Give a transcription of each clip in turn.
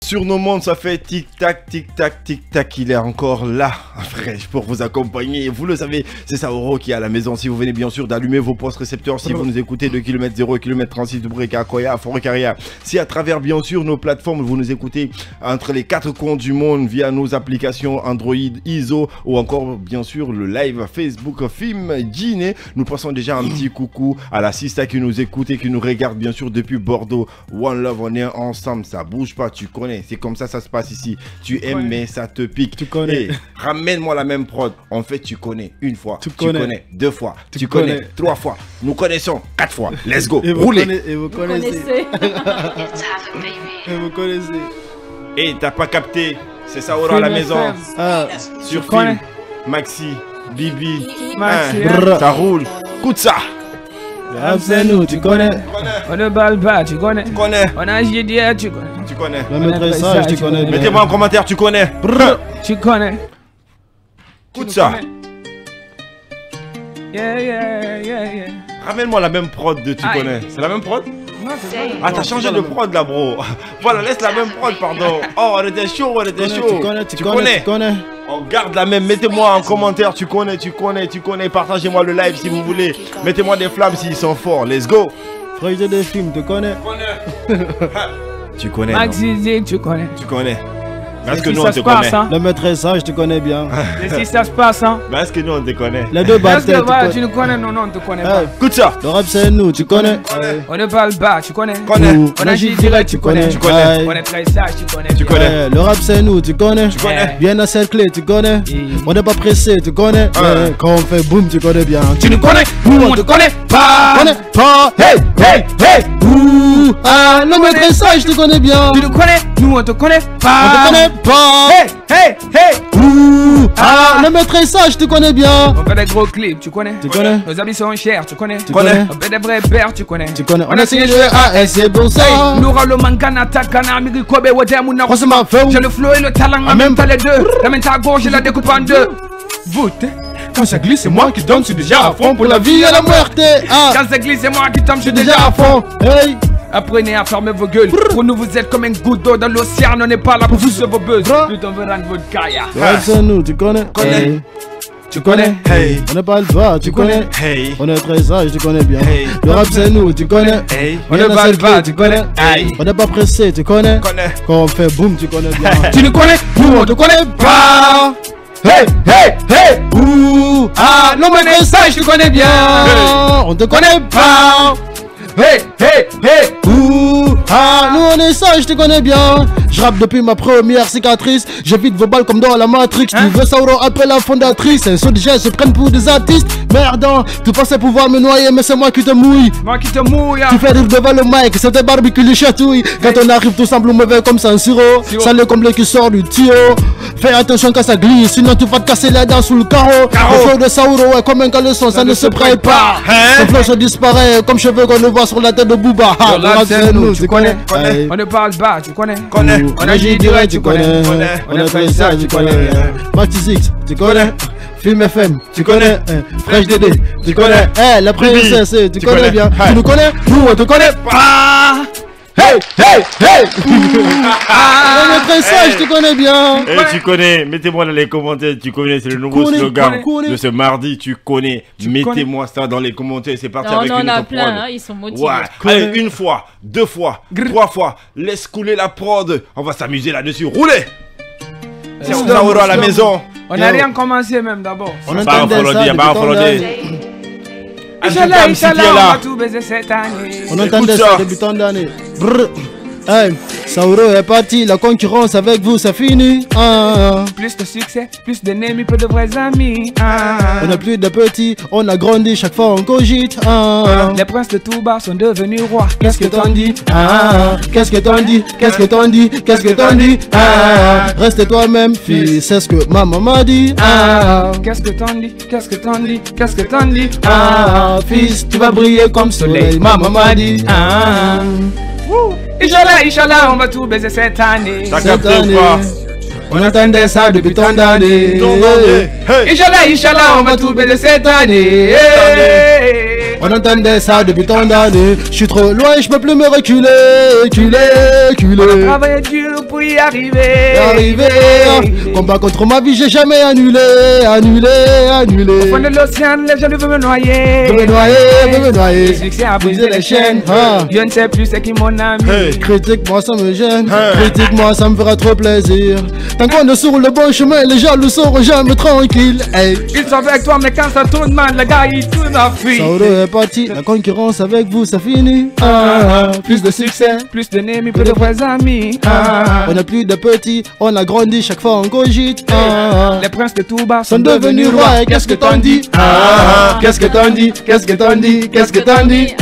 Sur nos mondes, ça fait tic-tac, tic-tac, tic-tac. Il est encore là, fraîche, pour vous accompagner. Vous le savez, c'est Sauro qui est à la maison. Si vous venez bien sûr d'allumer vos postes récepteurs, si vous nous écoutez de km 0, km 36 de Breka, Koya, Forêt-Carrière. Si à travers bien sûr nos plateformes, vous nous écoutez entre les 4 coins du monde via nos applications Android, ISO ou encore bien sûr le live Facebook Film Dîner. Nous passons déjà un petit coucou à la Sista qui nous écoute et qui nous regarde bien sûr depuis Bordeaux. One Love, on est ensemble, ça bouge pas, tu connais. C'est comme ça se passe ici. Tu aimes mais ça te pique. Tu connais. Hey, ramène-moi la même prod. En fait, tu connais une fois. Tu connais deux fois. Tu connais 3 fois. Nous connaissons 4 fois. Let's go. Roulez. Et vous connaissez. Et vous connaissez. Et t'as pas capté. C'est Sauro à la maison. Sur Film, Maxi, Bibi. Ça roule. Écoute ça. C'est nous, tu connais. On ne balle pas, tu connais. Tu connais. On a JDR, tu connais. Tu connais. Le maîtressage, tu connais. Mettez-moi en commentaire, tu connais. Tu connais. Écoute ça. Yeah. Ramène-moi la même prod de tu connais. C'est la même prod? Ah, t'as changé de prod là, bro. Voilà, laisse la même prod, pardon. Oh, on était chaud, Tu connais. On garde la même. Mettez-moi en commentaire, tu connais. Partagez-moi le live si vous voulez. Mettez-moi des flammes s'ils sont forts. Let's go. Frère des films, tu connais. Tu connais. Maxi, tu connais. Tu connais. Parce que si nous ça on te se passe, connaît. hein. Le maîtressage, tu connais bien. Et si ça se passe, hein. Parce que nous on te connaît. Les deux Parce que batailles, voilà, tu nous connais, non, on te connaît pas. Écoute ça. Le rap, c'est nous, tu connais. On ne parle pas, tu connais. On agit direct, tu connais. connais. On est très sage, tu connais. Tu connais. Le rap, c'est nous, tu connais. connais. Bien encerclé, tu connais. On n'est pas pressé, tu connais. Quand on fait boum, tu connais bien. Tu nous connais, nous on te connaît pas. Connais pas. Hey. Ouh. Ah, le maîtressage, tu connais bien. Tu nous connais, nous on te connaît pas. On te connaît pas. Hey. Ouh. Ah, le maîtressage, tu connais bien. On fait des gros clips, tu connais. Tu connais. Nos habits sont chers, tu connais. Tu connais. On fait des vrais pères, tu connais. Tu connais. On a signé le AS, c'est pour ça. Nous le mangana takana miri kobe wodemuna. On se m'a fait. J'ai le flow et le talent en même temps les deux. La main ta gauche, je la découpe en deux. Voûte. Quand ça glisse, c'est moi qui donne, je suis déjà à fond pour la vie et la mort. Quand ça glisse, c'est moi qui tombe, je Je suis suis déjà à fond. Hey. Apprenez à fermer vos gueules. Pour nous, vous êtes comme un goutte d'eau dans l'océan. On n'est pas là pour vous vos buzz. Plutôt on veut rendre votre carrière. Ouais, c'est nous, tu connais. Connais. Tu connais. Hey. On n'est pas le bas, tu connais. Hey. On est très sage, tu connais bien. Hey. Le rap, c'est nous, tu connais. Hey. On ne parle pas, tu connais. On n'est pas pressé, tu connais. Connais. Quand on fait boum, tu connais bien. Tu nous connais, nous on te connaît pas. Hey. Ouh. Ah, le maîtressage, tu connais bien. On te connaît pas. Hey. Ouh. Ah, nous on est sage, tu connais bien. Je rappe depuis ma première cicatrice. J'évite vos balles comme dans la Matrix. Tu veux Sauro après la fondatrice. Un saut de jet se prennent pour des artistes. Merdant, tu pensais pouvoir me noyer, mais c'est moi qui te mouille. Moi qui te mouille. Tu fais rire devant le mic, c'est tes barbecues les chatouilles. Quand on arrive, tout semble mauvais comme ça, un sirop. Sale comme le qui sort du tuyau. Fais attention quand ça glisse, sinon tu vas te casser les dents sous le carreau. Le flow de Sauro est comme un caleçon, ça ne se prête pas. Le flow se disparaît comme cheveux qu'on ne voit sur la tête de Booba. Le rap, c'est nous, tu connais. Hey. On ne parle pas, tu connais. On agit direct, tu connais. On est très sage, tu connais. Maxi tu connais. Film FM, tu connais. Fresh Dédé, tu connais. La princesse, tu connais bien. Tu nous connais, nous on te connaît pas. Hey. Le maîtressage, tu connais bien. Et tu connais, mettez-moi dans les commentaires, tu connais, c'est le nouveau slogan de ce mardi, tu connais. Mettez-moi ça dans les commentaires, c'est parti avec une autre prod. Plein, ils sont motivés. Ouais, allez, 1 fois, 2 fois, 3 fois, laisse couler la prod, on va s'amuser là-dessus, roulez. C'est Sauro à la maison. On n'a rien commencé même d'abord. On entendait ça depuis tant d'années. Inch'Allah, on va tout baiser cette année. On entendait ça depuis tant d'années. Hey, Sauro est parti, la concurrence avec vous c'est fini. Plus de succès, plus d'ennemis, peu de vrais amis. On n'a plus de petits, on a grandi, chaque fois on cogite. Les princes de Touba sont devenus rois. Qu'est-ce que t'en dis? Qu'est-ce que t'en dis? Qu'est-ce que t'en dis? Qu'est-ce que t'en dis? Reste toi-même, fille, c'est ce que maman m'a dit. Qu'est-ce que t'en dis? Qu'est-ce que t'en dis? Qu'est-ce que t'en dis? Fils, tu vas briller comme soleil, maman m'a dit. Inch'Allah, on va tout baiser cette année. Cette année, on entendait ça depuis tant d'années. Inch'Allah, on va tout baiser cette année. On entendait ça depuis tant d'années. Je suis trop loin, je peux plus me reculer. On a travaillé dur pour y arriver. Combat contre ma vie, j'ai jamais annulé. Au fond de l'océan, les gens veulent me noyer. Veux me noyer. Le succès a brisé les chaînes. Je ne sais plus c'est qui mon ami. Critique-moi, ça me gêne. Critique-moi, ça me fera trop plaisir. Tant qu'on est sur le bon chemin, les jaloux seront jamais tranquilles. Ils sont avec toi, mais quand ça tourne mal, le gars il tourne en fuite. Sauro est parti, la concurrence avec vous, ça finit. Plus de succès, plus d'ennemis, plus de vrais amis. On n'a plus de petits, on a grandi, chaque fois on cogite. Les princes de tout bas sont devenus rois, et qu'est-ce que t'en dis? Qu'est-ce que t'en dis? Qu'est-ce que t'en dis? Qu'est-ce que t'en dis?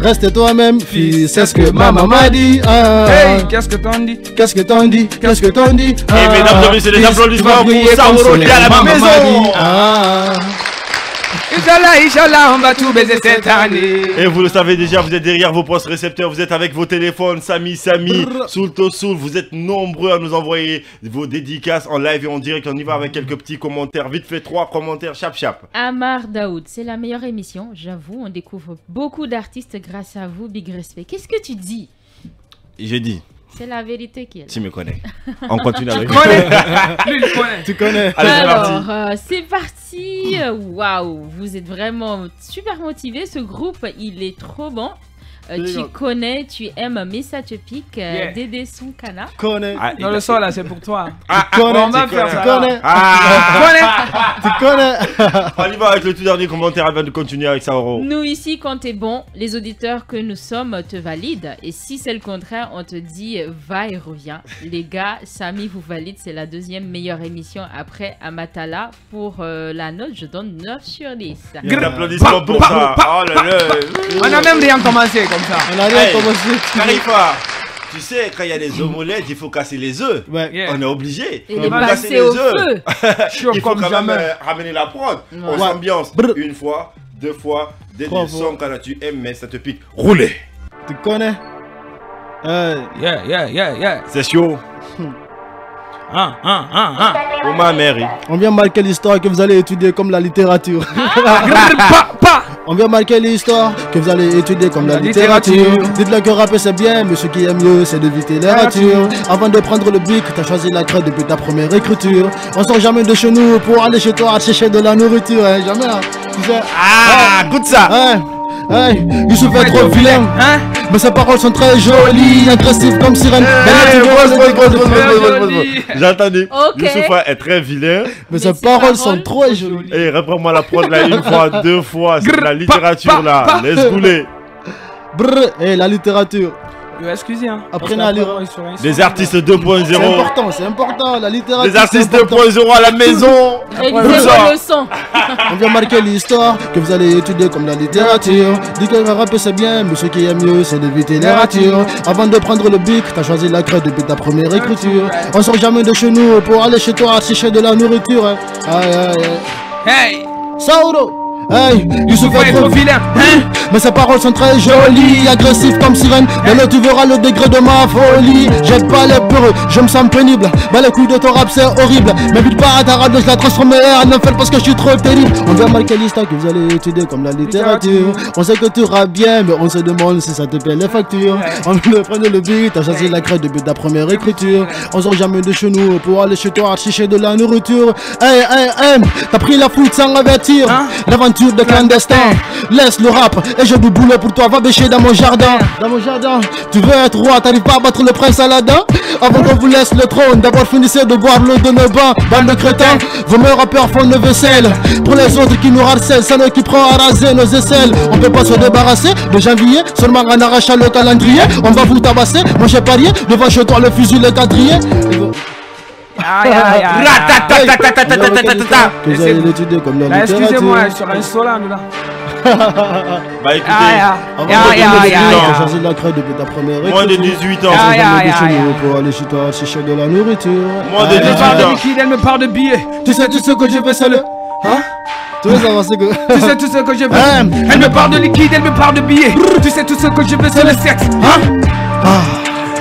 Reste toi-même, fille, c'est ce que maman m'a dit. Hey, qu'est-ce que t'en dis? Qu'est-ce que t'en dis? Qu'est-ce que t'en dis? Et mesdames et messieurs, les applaudissements pour Sauro qui est à la maison. Inch'Allah, on va tout baiser cette année. Et vous le savez déjà, vous êtes derrière vos postes récepteurs, vous êtes avec vos téléphones, Samy, Soul to Soul, vous êtes nombreux à nous envoyer vos dédicaces en live et en direct. On y va avec quelques petits commentaires, vite fait 3 commentaires, chap. Amar Daoud, c'est la meilleure émission, j'avoue, on découvre beaucoup d'artistes grâce à vous, big respect. Qu'est-ce que tu dis? J'ai dit. C'est la vérité qui est là. Tu me connais. On continue avec Tu connais. Allez, c'est parti. Waouh, vous êtes vraiment super motivés. Ce groupe, il est trop bon. Tu connais, tu aimes, mais ça te pique. Dédé Sonkana. Connais. Dans le sol là, c'est pour toi. Connais. On va faire ça. Tu connais. On y va avec le tout dernier commentaire avant de continuer avec Sauro. Nous ici, quand t'es bon, les auditeurs que nous sommes te valident. Et si c'est le contraire, on te dit va et reviens. Les gars, Samy vous valide, c'est la deuxième meilleure émission après Amatala. Pour la note, je donne 9 sur 10. Applaudissements pour ça. Oh là là. On a même rien commencé comme ça. On a rien commencé. Carifa, tu sais, quand il y a des omelettes, il faut casser les œufs. Ouais. On est obligé. Et les casser passer au feu. Il faut quand même ramener la prod. On s'ambiance. Une fois, 2 fois, des sons quand tu aimes, mais ça te pique. Roulez. Tu connais. Yeah. C'est chaud. Pour ma mère. On vient marquer l'histoire que vous allez étudier comme la littérature. On vient marquer l'histoire que vous allez étudier comme la littérature. Dites-le que rapper c'est bien, mais ce qui est mieux c'est d'éviter les ratures. Avant de prendre le bic, t'as choisi la crête depuis ta première écriture. On sort jamais de chez nous pour aller chez toi chercher de la nourriture, hein, jamais là. Tu sais. Écoute ça. Hey, Youssouf est trop vilain, mais ses paroles sont très jolies, agressives comme sirène. J'ai entendu. Youssouf est très vilain, mais ses paroles sont trop jolies. Et reprends-moi la prod là 1 fois, 2 fois, c'est la littérature là. Laisse couler. Brrr, et la littérature. Excusez, hein. Apprenez à lire. Les artistes 2.0. C'est important, la littérature. Les artistes 2.0 à la maison. Et le son. On vient marquer l'histoire que vous allez étudier comme la littérature. Dis que rapper c'est bien, mais ce qui est mieux c'est d'éviter les ratures. Avant de prendre le bic, t'as choisi la crête depuis ta première écriture. On sort jamais de chez nous pour aller chez toi chercher de la nourriture. Hey Sauro. Hey, Youssouf est trop vilain, mais ses paroles sont très jolies, agressives comme sirène. Mais là tu verras le degré de ma folie. J'aide pas les peureux, je me sens pénible. Bah les couilles de ton rap c'est horrible. Mais vite pas à ta radio, je la transforme en enfer parce que je suis trop terrible. On vient marquer l'histoire que vous allez étudier comme la littérature. On sait que tu rappes bien, mais on se demande si ça te paie les factures. On vient de prendre le beat, t'as choisi la crête depuis ta première écriture. On sort jamais de chez nous pour aller chez toi chercher de la nourriture. Hey, t'as pris la foot sans avertir. L'aventure de clandestin, laisse le rap et je du boulot pour toi, va bêcher dans mon jardin. Dans mon jardin, tu veux être roi, t'arrives pas à battre le prince Aladdin. Avant qu'on vous laisse le trône, d'abord finissez de boire l'eau de nos bains. Bande de crétins, vos meilleurs rappeurs font le vaisselle. Pour les autres qui nous harcèlent, c'est nous qui prend à raser nos aisselles. On peut pas se débarrasser de janvier, seulement en arrachant le calendrier. On va vous tabasser, moi j'ai parié, devant chez toi le fusil, le quadrillé. Vous allez l'étudier comme la littérature. Excusez-moi, je suis un solano là. Bah écoutez, t'as choisi la crête depuis ta première écriture. moins de 18 ans. Pour aller chez toi chercher de la nourriture. Moins de 18 ans. Elle me parle de billets. Tu sais tout ce que je veux, c'est le... Tu veux savoir ce que... Tu sais tout ce que je veux. Elle me parle de liquide, elle me parle de billets. Tu sais tout ce que je veux, c'est le sexe.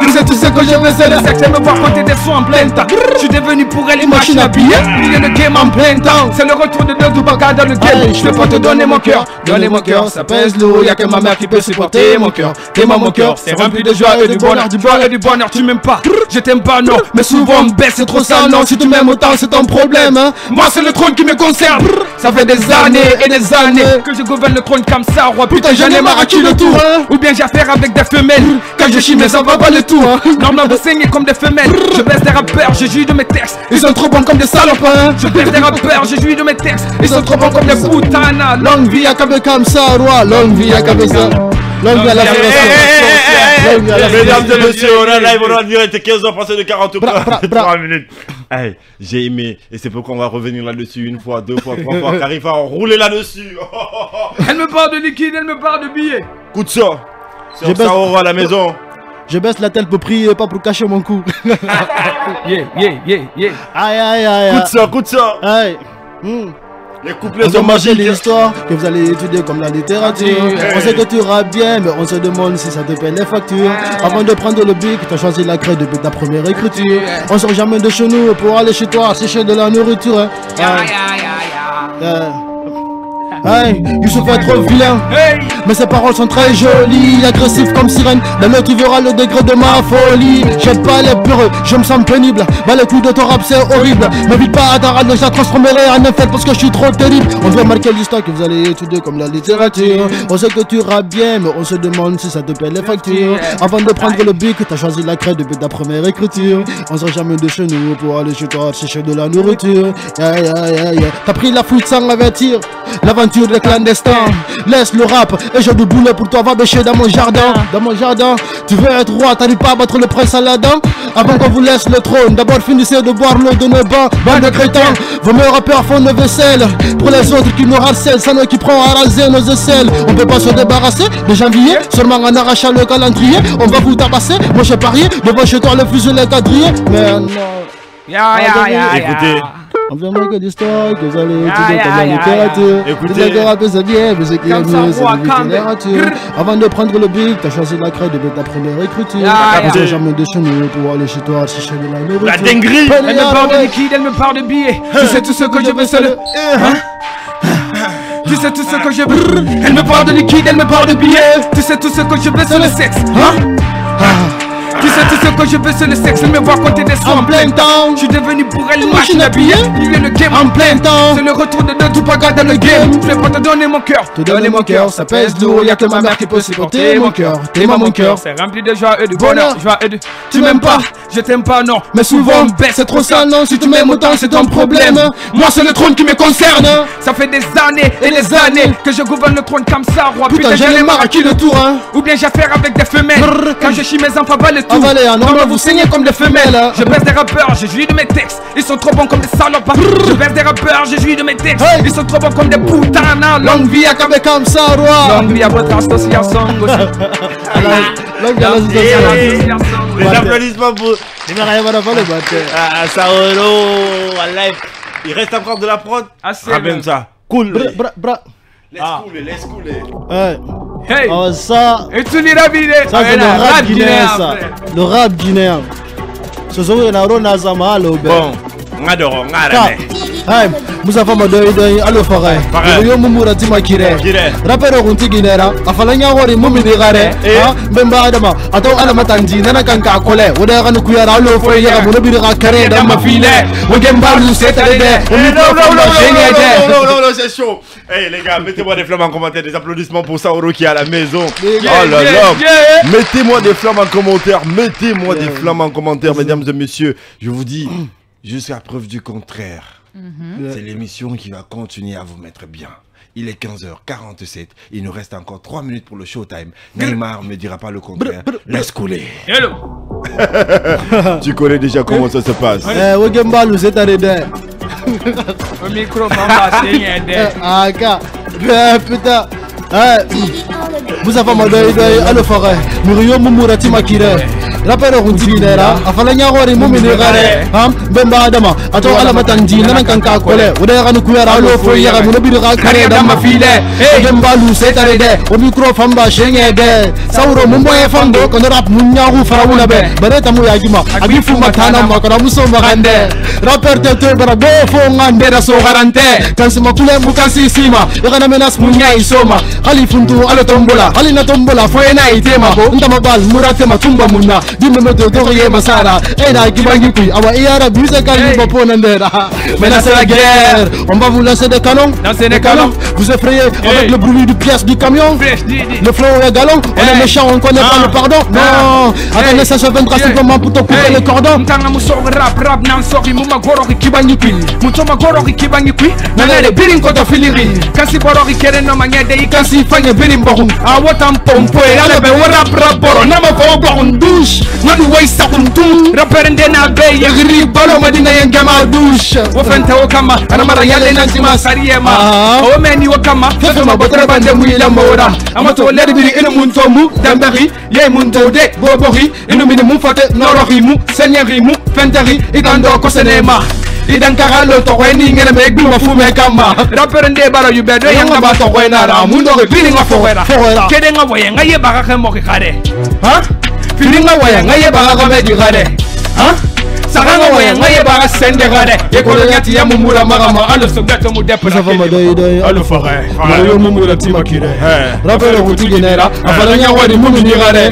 Tu sais tout ce que je veux, c'est le sexe. Elle me voit compter des son en plein temps. Je suis devenu pour elle une machine à billets. Il est le game en plein temps. C'est le retour de deux Tupac dans le game. Je peux pas te donner mon cœur. Donner mon cœur, ça pèse lourd. Y'a que ma mère qui peut supporter mon cœur. T'aimes mon cœur, c'est rempli de joie et du bonheur. Du bonheur et du bonheur, tu m'aimes pas. Je t'aime pas, non. Mais souvent on me baisse, c'est trop ça, non. Si tu m'aimes autant, c'est ton problème, hein. Moi, c'est le trône qui me concerne. Ça fait des années et des années que je gouverne le trône comme ça, roi. Putain, j'en ai marre à qui le tour, hein. Ou bien j'ai affaire avec des femelles. Quand je chie, mais ça va pas le tout, hein. Normalement, vous saignez comme des femelles. Je baisse des rappeurs, je jouis de mes textes. Ils sont trop bons comme des salopes, hein. Je baisse des rappeurs, je jouis de mes textes. Ils sont trop bons comme des putanas. Longue vie à Kabe comme ça, roi. Longue vie à Kabe ça. Longue vie à la fédération. Mesdames et messieurs, on a live, on a direct 15h passé de 3 minutes. Hey, j'ai aimé, et c'est pourquoi on va revenir là-dessus une fois, deux fois, trois fois. Khalifa, rouler là-dessus. Elle me parle de liquide, elle me parle de billets. Coup de ça. Sur ça aura à la maison. Je baisse la tête pour prier, pas pour cacher mon cou. Yeah. Aïe, aïe, aïe. Coup de ça. Aïe. Les couplets On sont a mangé magiques. l'histoire que vous allez étudier comme la littérature. On sait que tu rappes bien, mais on se demande si ça te paie les factures. Avant de prendre le bic, t'as choisi la craie depuis ta première écriture. On sort jamais de chez nous pour aller chez toi, sécher de la nourriture. Hey, Youssouf est trop vilain, mais ses paroles sont très jolies, agressif comme sirène. Dans le tu verras le degré de ma folie. J'aide pas les peureux, je me sens pénible. Bah les coups de ton rap c'est horrible. M'invite pas à ta radio, je la transformerai en un fait parce que je suis trop terrible. On doit marquer l'histoire que vous allez étudier comme la littérature. On sait que tu rappes bien, mais on se demande si ça te paie les factures. Avant de prendre le bic, t'as choisi la craie depuis ta première écriture. On sort jamais de chez nous pour aller chez toi chercher de la nourriture. T'as pris la fuite sans avertir. L'aventure des clandestins. Laisse le rap et je boulet pour toi, va bêcher dans mon jardin. Dans mon jardin, tu veux être roi, t'arrives pas à battre le prince Aladdin. Avant qu'on vous laisse le trône, d'abord finissez de boire l'eau de nos bains. Bande de crétins, vos meilleurs rappeurs font nos vaisselles. Pour les autres qui nous harcèlent, c'est nous qui prend à raser nos aisselles. On peut pas se débarrasser de janvier, seulement en arrachant le calendrier. On va vous tabasser, moi j'ai parié, devant chez toi le fusil les quadrillés. Mais non. Écoutez. On vient marquer l'histoire que vous allez étudier comme la littérature. Écoutez. Le rap c'est bien, mais ce qui est mieux c'est la littérature. Avant de prendre le bic, t'as choisi la craie depuis ta première écriture. On sait jamais de chez nous pour aller chez toi chercher de la nourriture. La dinguerie. Elle me parle de liquide, elle me parle de billets. Tu sais tout ce que je veux, c'est le... Tu sais tout ce que je veux. Elle me parle de liquide, elle me parle de billets. Tu sais tout ce que je veux, c'est le sexe. Tu sais tout ce que je veux, c'est le sexe. Elle me voit compter des sous en plein temps. Je suis devenu pour elle une machine à billets. Il est le game en plein temps. C'est le retour de deux Tupac dans le game. Je vais pas te donner mon cœur. Te donner mon cœur, ça pèse lourd. Y'a que ma mère qui peut supporter mon cœur. T'aimes mon cœur, c'est rempli de joie et de bonheur. Joie et de... Tu m'aimes pas, je t'aime pas, non. mais souvent c'est trop sale, non. Si tu m'aimes autant, c'est ton problème. Moi c'est le trône qui me concerne. Ça fait des années et des années que je gouverne le trône comme ça, roi. Putain, j'en ai marre à qui le tour, hein. Ou bien j'ai affaire avec des femelles. Quand je chie mes enfants, va le tout. Avalez, hein, non, vous saignez comme des femelles. Je baisse des rappeurs, je jouis de mes textes. Ils sont trop bons comme des salopes. Je baisse des rappeurs, je jouis de mes textes. Ils sont trop bons comme des putanas. Longue vie à Kabe comme ça, roi. Longue vie à votre association aussi. Longue vie à l'association. Les applaudissements pour Saoro. Il reste encore de la prod. Ramène ça. Cool. Laisse couler. Hey. Oh, ça. Et tu dis la vie. Ça c'est le rap guinéen, ça. Le rap guinéen. Ce soir, il y a un Nazama, le Bon, on adore, on adore. Hey, Musafa Madoy, allo Faray. Yo Mumura Timakire. Rapero Guntiginera, Afalanya Wari Mumidigare. Bemba Adama, Ato Alamatanji, Nanakanka Kole, Udara Nukuyara, Allo Foya, Munabira Kare, Damafile, Wegembalu, Setade. Non, c'est chaud. Hey les gars, mettez-moi des flammes en commentaire, des applaudissements pour Saoro qui est à la maison. Oh là là. Mettez-moi des flammes en commentaire, mettez-moi des flammes en commentaire, mesdames et messieurs. Je vous dis, jusqu'à preuve du contraire. C'est l'émission qui va continuer à vous mettre bien. Il est 15h47, il nous reste encore 3 minutes pour le showtime. Neymar ne me dira pas le contraire. Laisse couler. Hello. Tu connais déjà comment ça se passe. Wegembalu, c'est arrêté. Le micro m'a passé. Ah, gars. Putain. Musafa Madoy, allo Faray. Murio Mumura Timakire. Rapero kuntinera afalanya hori muminigare bemba adama ato ala matanji nan kanka kole uda kanu kuyara alo fo yaga munabiri ka kare da mafile bemba lu setare de o micro famba shenge de sauro mumbo e fando kono rap munyahu farawuna be bareta mu yagima abifu matana makara muso magande rapper te bara go fo ngande da so garante kansi makule mukasi sima yaga na menas munya isoma ali funtu ala tombola ali na tombola fo ena itema ndama bal murate matumba munna dimbe meto doriye masara ena kibangi kui awa iara buse kali bopona ndera menace la guerre on va vous lancer des canons vous effrayez avec le bruit du pièce du camion le flow est galant on est méchant on connaît pas le pardon non attendez ça se vendra simplement pour te couper le cordon ntanga musoro rap nan sori muma goro kibangi kui mutoma goro kibangi kui nanele birin ko to filiri kasi boro kere no mangede ikasi fanye birin bohum awotam pompo ale be rap boro na ma ko bohum douche ngani way sakuntum rapper ndena be yegri balo madina yengama douche wo fente wo kama ana mara yale nanti ma sariyema o meni wo kama fefe ma botre bande mu ila mawra amato ledi biri ina mun tomu dambari ye mun tawde bobori ina min mun fate norohi mu senyari mu fentari igando ko senema idan karalo to weni ngene me guma fume kama rapper nde baro yu bedo yanga ba to wena ra mundo ke biri nga foera kede nga woye nga ye baka ke mo ke kare ha biri nga woye nga ye baka me di kare ha saranga woye nga ye baka sende kare ye ko nyati ya mumula magama alo sogato mu depo ça va madai alo fare yo mumula tima kire rapper ko tigenera afalanya wadi mumini kare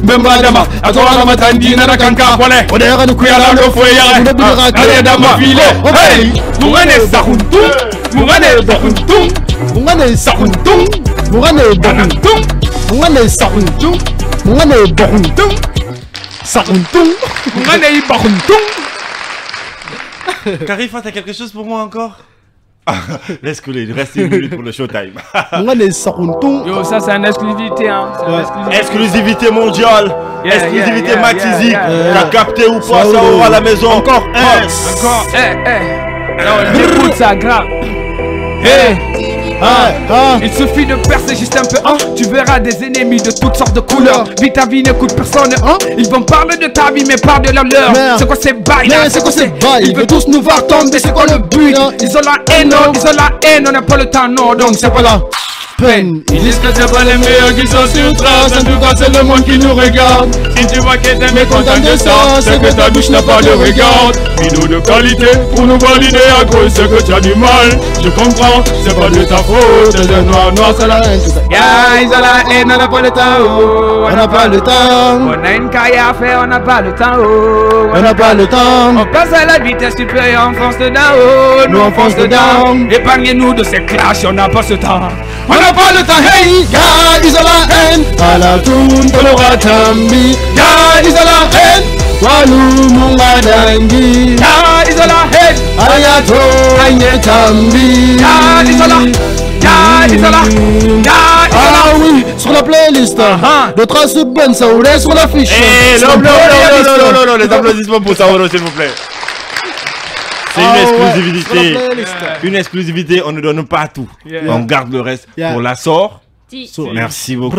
bemba dama atwala matandi na kanka pole o de kanu kuyala lo fo ya ale dama file hey mungane sakuntu mungane bakuntu mungane sakuntu mungane bakuntu mungane sakuntu mungane bakuntu sakuntu mungane bakuntu. Karifa, t'as quelque chose pour moi encore? Laisse couler, il reste 1 minute pour le showtime. mungane sakuntu. Yo, ça c'est une exclusivité hein. Exclusivité mondiale. Exclusivité Maxizik. T'as capté ou pas ça à la maison? Encore écoute ça grave. Il suffit de percer juste un peu, tu verras des ennemis de toutes sortes de couleurs. Vis ta vie, n'écoute personne, ils vont parler de ta vie mais pas de la leur. C'est quoi ces bails là? C'est quoi ces bails? Ils veulent tous nous voir tomber, c'est quoi le but? Ils ont la haine, on n'a pas le temps, non, donc c'est pas la peine. Ils disent que c'est pas les meilleurs qui sont sur trace, en tout cas c'est le monde qui nous regarde. Si tu vois que t'es mécontent de ça, c'est que ta bouche n'a pas de regard. Vidéo de qualité pour nous valider à cause c'est que tu as du mal. Je comprends, c'est pas de ta faute, c'est noir, c'est la haine. Ils ont la haine, on n'a pas le temps, on n'a pas le temps. On a une carrière à faire, on n'a pas le temps, on n'a pas le temps. On passe à la vitesse supérieure, on fonce dedans, nous on fonce dedans. Épargnez-nous de ces clashs, on n'a pas ce temps. On n'a pas le temps, hey, ils ont la haine. À la toune, Tolora Tambi. Ils ont la haine. Walu Mungadangi. Ils ont la haine. Ayato, Agne Tambi. Ils ont la haine. Ah oui, sur la playlist de Trace Ben Saoulé sur l'affiche. Les applaudissements pour Saoulé s'il vous plaît. C'est une exclusivité. Une exclusivité, on ne donne pas tout. On garde le reste pour la sort. Merci beaucoup.